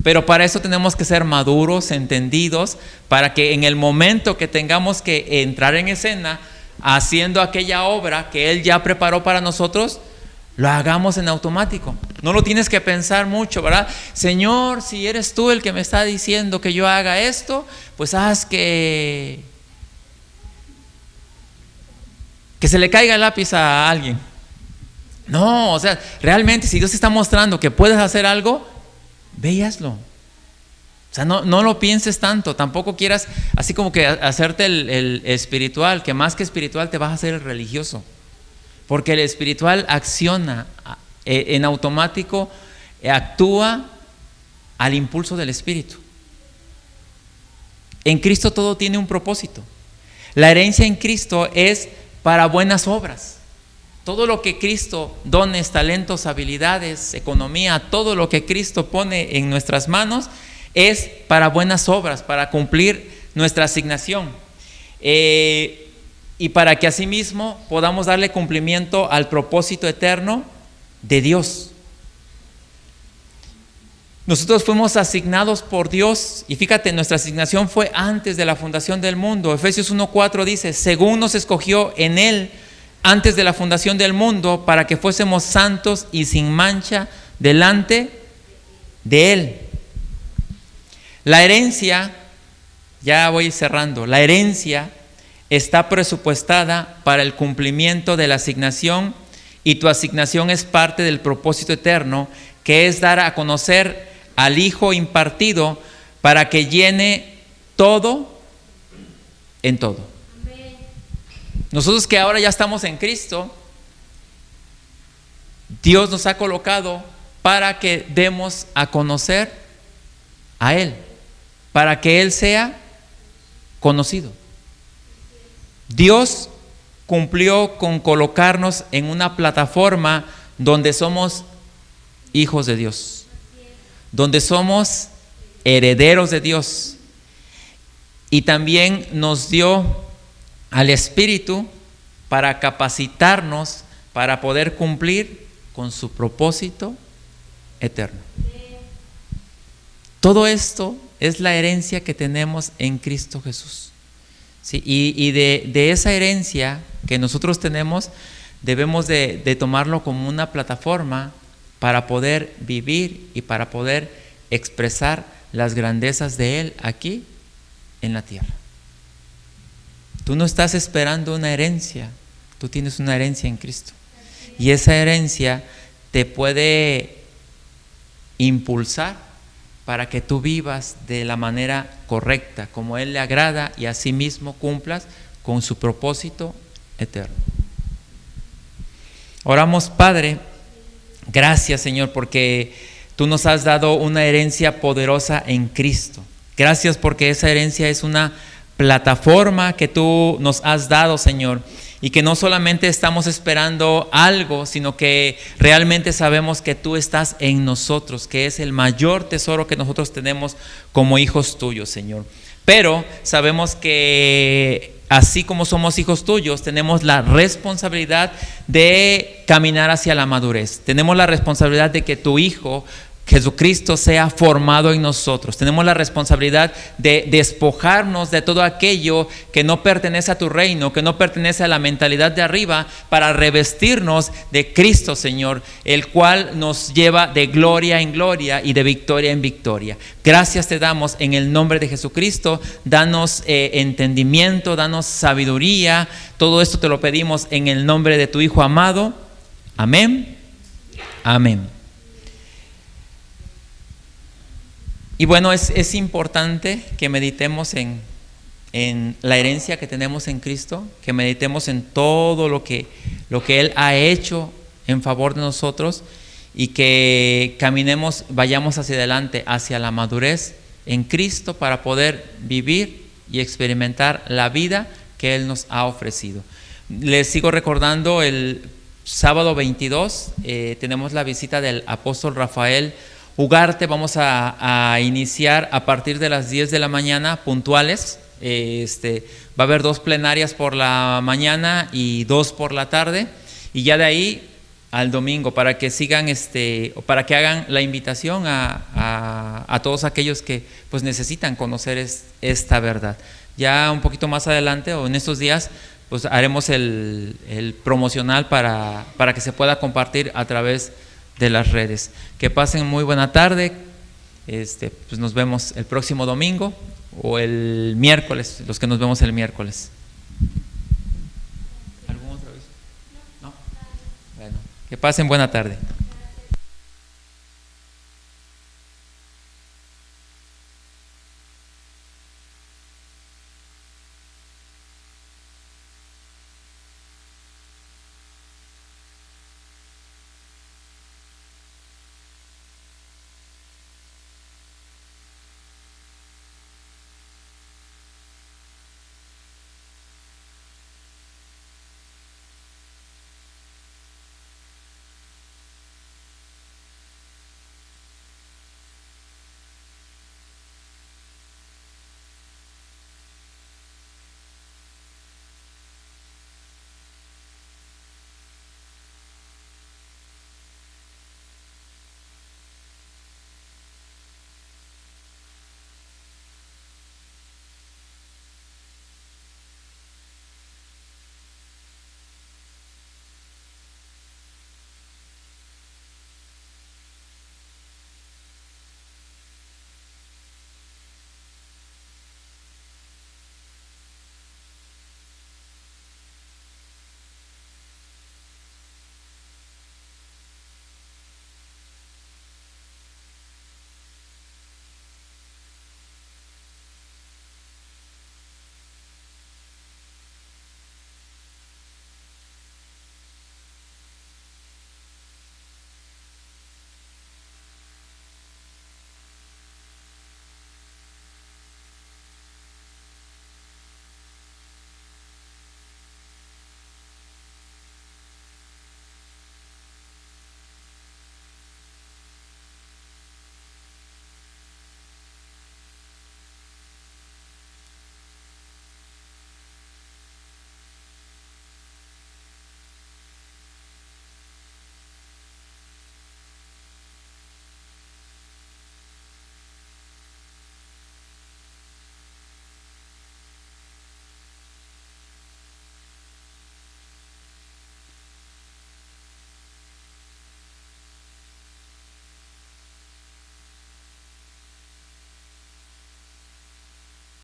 [SPEAKER 1] Pero para eso tenemos que ser maduros, entendidos, para que en el momento que tengamos que entrar en escena haciendo aquella obra que Él ya preparó para nosotros, lo hagamos en automático. No lo tienes que pensar mucho, ¿verdad? Señor, si eres tú el que me está diciendo que yo haga esto, pues haz que se le caiga el lápiz a alguien. No, o sea, realmente si Dios te está mostrando que puedes hacer algo, ve y hazlo. O sea, no lo pienses tanto, tampoco quieras así como que hacerte el espiritual, que más que espiritual te vas a hacer el religioso. Porque el espiritual acciona en automático, actúa al impulso del Espíritu. En Cristo todo tiene un propósito. La herencia en Cristo es para buenas obras. Todo lo que Cristo, dones, talentos, habilidades, economía, todo lo que Cristo pone en nuestras manos es para buenas obras, para cumplir nuestra asignación. Y para que asimismo podamos darle cumplimiento al propósito eterno de Dios. Nosotros fuimos asignados por Dios, y fíjate, nuestra asignación fue antes de la fundación del mundo. Efesios 1:4 dice: según nos escogió en Él antes de la fundación del mundo, para que fuésemos santos y sin mancha delante de Él. La herencia, ya voy cerrando, la herencia está presupuestada para el cumplimiento de la asignación, y tu asignación es parte del propósito eterno, que es dar a conocer al Hijo impartido para que llene todo en todo. Nosotros que ahora ya estamos en Cristo, Dios nos ha colocado para que demos a conocer a Él, para que Él sea conocido. Dios cumplió con colocarnos en una plataforma donde somos hijos de Dios, donde somos herederos de Dios, y también nos dio al Espíritu para capacitarnos para poder cumplir con su propósito eterno. Todo esto es la herencia que tenemos en Cristo Jesús. Sí, y de esa herencia que nosotros tenemos, debemos de tomarlo como una plataforma para poder vivir y para poder expresar las grandezas de Él aquí en la tierra. Tú no estás esperando una herencia, tú tienes una herencia en Cristo. Y esa herencia te puede impulsar para que tú vivas de la manera correcta, como Él le agrada, y asimismo cumplas con su propósito eterno. Oramos, Padre, gracias, Señor, porque tú nos has dado una herencia poderosa en Cristo. Gracias porque esa herencia es una plataforma que tú nos has dado, Señor, y que no solamente estamos esperando algo, sino que realmente sabemos que tú estás en nosotros, que es el mayor tesoro que nosotros tenemos como hijos tuyos, Señor. Pero sabemos que así como somos hijos tuyos, tenemos la responsabilidad de caminar hacia la madurez. Tenemos la responsabilidad de que tu Hijo Jesucristo sea formado en nosotros. Tenemos la responsabilidad de despojarnos de todo aquello que no pertenece a tu reino, que no pertenece a la mentalidad de arriba, para revestirnos de Cristo, Señor, el cual nos lleva de gloria en gloria y de victoria en victoria. Gracias te damos en el nombre de Jesucristo. Danos entendimiento, danos sabiduría. Todo esto te lo pedimos en el nombre de tu Hijo amado. Amén. Amén. Y bueno, es importante que meditemos en la herencia que tenemos en Cristo, que meditemos en todo lo que Él ha hecho en favor de nosotros, y que caminemos, vayamos hacia adelante, hacia la madurez en Cristo, para poder vivir y experimentar la vida que Él nos ha ofrecido. Les sigo recordando, el sábado 22 tenemos la visita del apóstol Rafael Ugarte. Vamos a iniciar a partir de las 10 de la mañana puntuales. Va a haber 2 plenarias por la mañana y 2 por la tarde, y ya de ahí al domingo, para que sigan para que hagan la invitación a todos aquellos que pues necesitan conocer esta verdad. Ya un poquito más adelante, o en estos días, pues haremos el promocional para que se pueda compartir a través de las redes. Que pasen muy buena tarde. Pues nos vemos el próximo domingo o el miércoles, los que nos vemos el miércoles. ¿Algún otro aviso? No. Bueno, que pasen buena tarde.